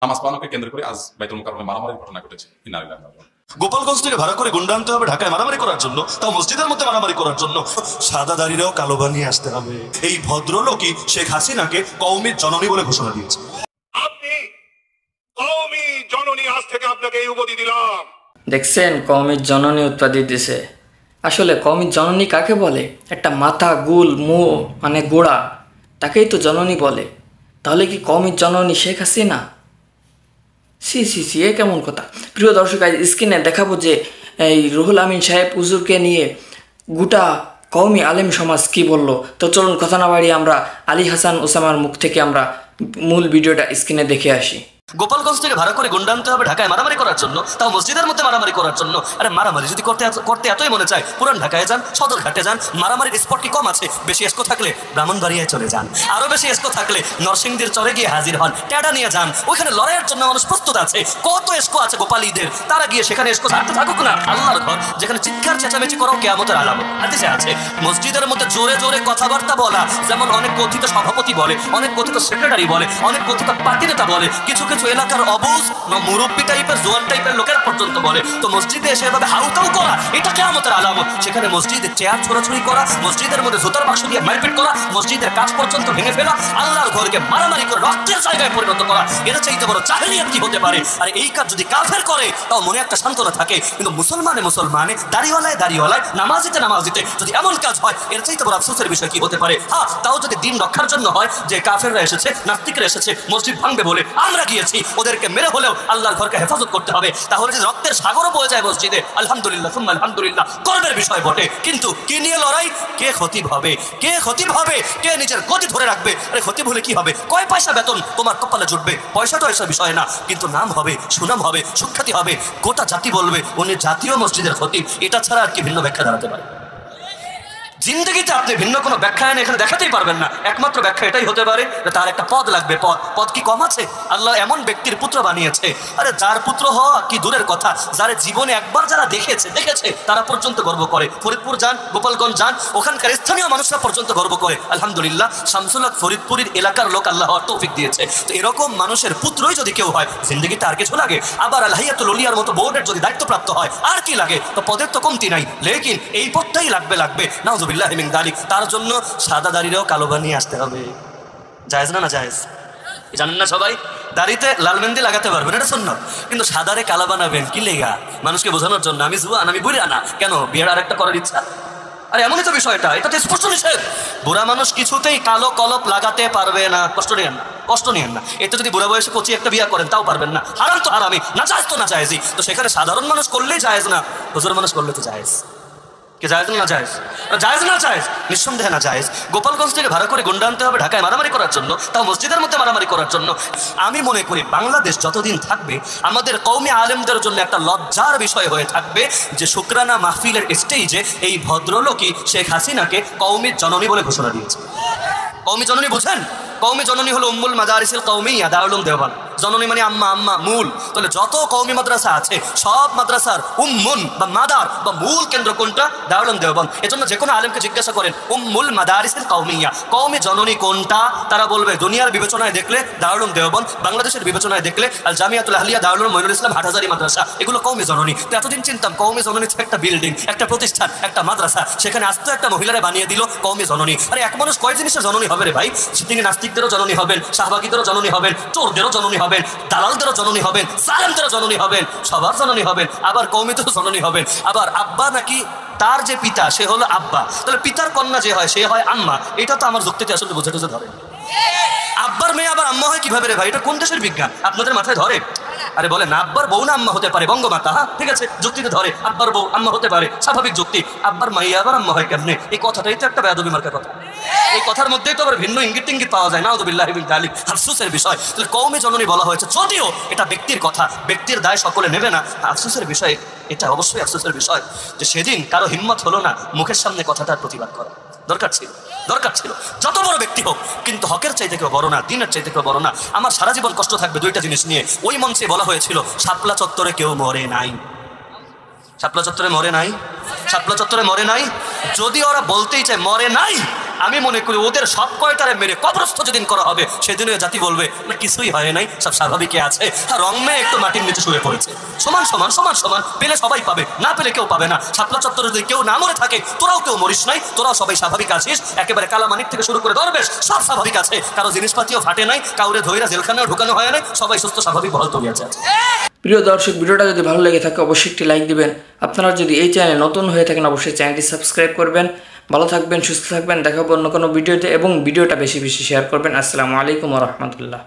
নামাজ পড়ানোকে কেন্দ্র করে আজ বাইতুল মুকাররমে মারামারির ঘটনা ঘটেছে। গোপালগঞ্জ থেকে ভাড়া করে গুন্ডা আনতে হবে ঢাকায় মারামারি করার জন্য, তাও মসজিদের মধ্যে মারামারি করার জন্য। সাদা দাড়িরাও কালো বানিয়ে আসতে হবে। এই ভদ্রলোকই শেখ হাসিনাকে কওমির জননী বলে ঘোষণা দিয়েছে। আপনি কওমি জননী, আজ থেকে আপনাকে এই উপাধি দিলাম। দেখছেন, কওমির জননী উৎপাদি দিছে। আসলে কওমির জননী কাকে বলে? একটা মাথা গুল মানে গোড়া, তাকেই তো জননী বলে। তাহলে কি কওমির জননী শেখ হাসিনা? সি সি সি, এ কেমন কথা? প্রিয় দর্শক, আজ স্ক্রিনে দেখাবো যে এই রুহুল আমিন সাহেব হুজুরকে নিয়ে গোটা কওমি আলেম সমাজ কি বলল। তো চলুন কথা না বাড়িয়ে আমরা আলী হাসান ওসামার মুখ থেকে আমরা মূল ভিডিওটা স্ক্রিনে দেখে আসি। গোপালগঞ্জ থেকে ভাড়া করে গুন্ডা আনতে হবে ঢাকায় মারামারি করার জন্য, তাও মসজিদের মধ্যে মারামারি করার জন্য। আরে মারামারি যদি করতে এতই মনে চায়, পুরান ঢাকায় যান, সদরঘাটে যান। মারামারির স্পট কি কম আছে? বেশি এসকো থাকলে ব্রাহ্মণবাড়িয়ায় চলে যান, আরো বেশি এসকো থাকলে নরসিংদীর চরে গিয়ে হাজির হন, ট্যাডা নিয়ে যান। ওইখানে লড়াইয়ের জন্য মানুষ প্রস্তুত আছে। কত এসকো আছে গোপালীদের, তারা গিয়ে সেখানে এসকো থাকতে থাকুক না। আল্লাহর ঘর, যেখানে চিৎকার চেঁচামেচি করো কিয়ামতের আলামত হাদিসে আছে। মসজিদের মধ্যে জোরে জোরে কথাবার্তা বলা, যেমন অনেক কথিত সভাপতি বলে, অনেক কথিত সেক্রেটারি বলে, অনেক কথিত পার্টি নেতা বলে, কিছু কিছু এলাকার অবুজ মুরব্বী টাইপের জোয়ান টাইপের লোকের পর্যন্ত বলে। তো মসজিদে এসে এভাবে হাউকাউ করা, এটা কিয়ামতের আলামত। সেখানে মসজিদে চেয়ার ছোড়াছুড়ি করা, মসজিদের মধ্যে জুতার বাক্স দিয়ে মারপিট করা, মসজিদের কাজ পর্যন্ত ভেঙে ফেলা, আল্লাহর ঘরকে মারামারি করে রক্তের জায়গায় পরিণত করা, এটা চাইতে বড় জাহেলিয়াত কি হতে পারে? আর এই কাজ যদি কাফের করে তাও মনে একটা সান্ত্বনা থাকে, কিন্তু মুসলমানে দাড়িওয়ালায় নামাজিতে যদি এমন কাজ হয়, এর চাইতে বড় আফসোসের বিষয় কি হতে পারে? হ্যাঁ, তাও যদি দিন রক্ষার জন্য হয়, যে কাফেররা এসেছে, নাস্তিকরা এসেছে, মসজিদ ভাঙবে বলে আমরা গিয়েছি, ওদেরকে মেরে হলেও আল্লাহর ঘরকে হেফাজত করতে হবে। তাহলে যদি রক্তের সাগরও বয়ে যায় মসজিদে, আলহামদুলিল্লাহ সুম্মা আলহামদুলিল্লাহ, গর্বের বিষয় বটে। কিন্তু কি নিয়ে লড়াই? কে খতিব হবে, কে নিজের গতি ধরে রাখবে? আরে খতিব হলে কি হবে? কয় পয়সা বেতন তোমার কপালে জুটবে, পয়সাটা এসব বিষয় না, কিন্তু নাম হবে, সুনাম হবে, সুখ্যাতি হবে, গোটা জাতি বলবে উনি জাতীয় মসজিদের খতিব। এটা ছাড়া আর কি ভিন্ন ব্যাখ্যা দাঁড়াতে পারে? জিন্দগিতে আপনি ভিন্ন কোনো ব্যাখ্যা এখানে দেখাতেই পারবেন না। একমাত্র ব্যাখ্যা এটাই হতে পারে যে তার একটা পদ লাগবে। পদ কি কম আছে? আল্লাহ এমন ব্যক্তির পুত্র বানিয়েছে, আরে যার পুত্র হওয়া কি দূরের কথা, যার জীবনে একবার যারা দেখেছে তারা পর্যন্ত গর্ব করে। ফরিদপুর যান, গোপালগঞ্জ যান, ওখানকার স্থানীয় মানুষরা পর্যন্ত গর্ব করে। আলহামদুলিল্লাহ, শামসুল হক ফরিদপুরের এলাকার লোক আল্লাহ তৌফিক দিয়েছে। তো এরকম মানুষের পুত্রই যদি কেউ হয়, জিন্দগিতে আর কিছু লাগে? আবার আল্লাহিয়াতুল উলিয়ার মতো বোর্ডের যদি দায়িত্বপ্রাপ্ত হয়, আর কি লাগে? তো পদের তো কমতি নাই, লেকিন এই পদটাই লাগবে। নাউযুবিল্লাহি মিন যালিক। তার জন্য সাদা দাড়িরেও কালো বানিয়ে আসতে হবে। জায়েজ না জায়েজ? জানেন না সবাই? দাড়িতে লাল মেহেন্দি লাগাতে পারবেন, এটা সুন্নাত, কিন্তু সাদারে কালা বানাবেন কি লেগা? মানুষকে বোঝানোর জন্য আমি জুয়ান, আমি বুড়া না। কেন? বিয়ের আরেকটা করার ইচ্ছা? আরে এমনই তো বিষয়টা, এটা তো স্পষ্ট নিষেধ। বুড়া মানুষ কিছুতেই কালো কলপ লাগাতে পারবে না। কষ্ট নিয়েন না। এতে যদি বুড়া বয়সে কচি একটা বিয়ে করেন তাও পারবেন না। হারাম তো হারামি, না জায়েজ তো না জায়েজই। তো সেখানে সাধারণ মানুষ করলেই জায়েজ না, হুজুর মানুষ করলে তো জায়েজ। জায়েজ নিঃসন্দেহে না জায়েজ। গোপালগঞ্জ থেকে ভাড়া করে গুন্ডা আনতে হবে ঢাকায় মারামারি করার জন্য, তাও মসজিদের মধ্যে মারামারি করার জন্য। আমি মনে করি বাংলাদেশ যতদিন থাকবে, আমাদের কওমি আলেমদের জন্য একটা লজ্জার বিষয় হয়ে থাকবে যে শুকরানা মাহফিলের স্টেজে এই ভদ্রলোকই শেখ হাসিনাকে কওমির জননী বলে ঘোষণা দিয়েছে। কওমি জননী বুঝেন? কওমি জননী হলো উম্মুল মাদারিসিল কওমিয়্যা, দারুল উলুম দেওবন্দ। জননী মানে আম্মা, মূল। তাহলে যত কওমি মাদ্রাসা আছে, সব মাদ্রাসার উম্মুন বা মাদার বা মূল কেন্দ্র কোনটা? দারুল উলুম দেওবন্দ। এজন্য যে কোনো আলেমকে জিজ্ঞাসা করেন উম্মুল মাদারিসিল কওমিয়্যা, কওমি জননী কোনটা? তারা বলবে দুনিয়ার বিবেচনায় দেখলে দারুল উলুম দেওবন্দ, বাংলাদেশের বিবেচনায় দেখলে আল জামিয়াতুল আহলিয়া, দারুল উলুম মঈনুল ইসলাম, হাটহাজারী মাদ্রাসা, এগুলো কওমি জননী। তো এতদিন চিনতাম কওমি জননী একটা বিল্ডিং, একটা প্রতিষ্ঠান, একটা মাদ্রাসা, সেখানে আস্ত একটা মহিলারা বানিয়ে দিল কওমি জননী। আরে এক মানুষ কয় জিনিসের জননী হবে রে ভাই? তিনি নাস্তিকদেরও জননী হবেন, শাহবাগীদেরও জননী হবেন, চোরদেরও জননী হবেন, দালালদেরও জননী হবেন, সালেমদেরও জননী হবেন, সবার জননী হবেন, আবার কওমিদেরও জননী হবেন। আবার আব্বা নাকি তার যে পিতা সে হলো আব্বা, তাহলে পিতার কন্যা যে হয় সে হয় আম্মা। এটা তো আমার যুক্তিতে আসলে বুঝে ধরে। আব্বার মেয়ে আবার আম্মা হয় কিভাবে রে ভাই? এটা কোন দেশের বিজ্ঞান? আপনাদের মাথায় ধরে? আরে বলে না, আব্বার বউ না আম্মা হতে পারে? বঙ্গমাতা, হ্যাঁ ঠিক আছে, যুক্তিতে ধরে। আব্বার বউ আম্মা হতে পারে, স্বাভাবিক যুক্তি। আব্বার মাইয়া আবার আম্মা হয় কেমনে? এই কথাটাই তো একটা বেয়াদবি মার্কা কথা। এই কথার মধ্যেই তো আবার ভিন্ন ইঙ্গিত পাওয়া যায়। নাউযুবিল্লাহি মিন যালিক, আফসোসের বিষয়। তাহলে কওমি জননী বলা হয়েছে, যদিও এটা ব্যক্তির কথা, ব্যক্তির দায় সকলে নেবে না। আফসোসের বিষয়, এটা অবশ্যই আফসোসের বিষয় যে সেদিন কারো হিম্মত হলো না মুখের সামনে কথাটার প্রতিবাদ করা। দরকার ছিল যত বড় ব্যক্তি হোক, কিন্তু হকের চাইতে কেউ বড় না, দিনের চাইতে কেউ বড় না। আমার সারা জীবন কষ্ট থাকবে দুইটা জিনিস নিয়ে। ওই মঞ্চে বলা হয়েছিল শাপলা চত্বরে কেউ মরে নাই, শাপলা চত্বরে মরে নাই। যদি ওরা বলতেই চায় মরে নাই, আমি মনে করি ওদের সব কয়টারে মেরে কবরস্থ যেদিন করা হবে সেদিনও জাতি বলবে না কিছুই হয় নাই, সব স্বাভাবিকই আছে, আর রং মেয়ে একটু মাটির নিচে শুয়ে পড়েছে। সমান সমান সমান সমান, পেলে সবাই পাবে, না পেলে কেউ পাবে না। শাপলা চত্বরে যদি কেউ না মরে থাকে, তোরাও কেউ মরিস নাই, তোরাও সবাই স্বাভাবিক আছিস। একেবারে কালামানিক থেকে শুরু করে দরবেশ সব স্বাভাবিক আছে, কারো জিনিসপাতিও ফাটে নাই, কাউরে ধৈরা জেলখানাও ঢুকানো হয় নাই, সবাই সুস্থ স্বাভাবিক বহাল তৈরি আছে। প্রিয় দর্শক, ভিডিওটা যদি ভালো লেগে থাকে অবশ্যই একটি লাইক দিবেন। আপনারা যদি এই চ্যানেলে নতুন হয়ে থাকেন অবশ্যই চ্যানেলটি সাবস্ক্রাইব করবেন। ভালো থাকবেন, সুস্থ থাকবেন, দেখা হবে অন্য কোনো ভিডিওতে, এবং ভিডিওটা বেশি বেশি শেয়ার করবেন। আসসালামু আলাইকুম ওয়া রাহমাতুল্লাহ।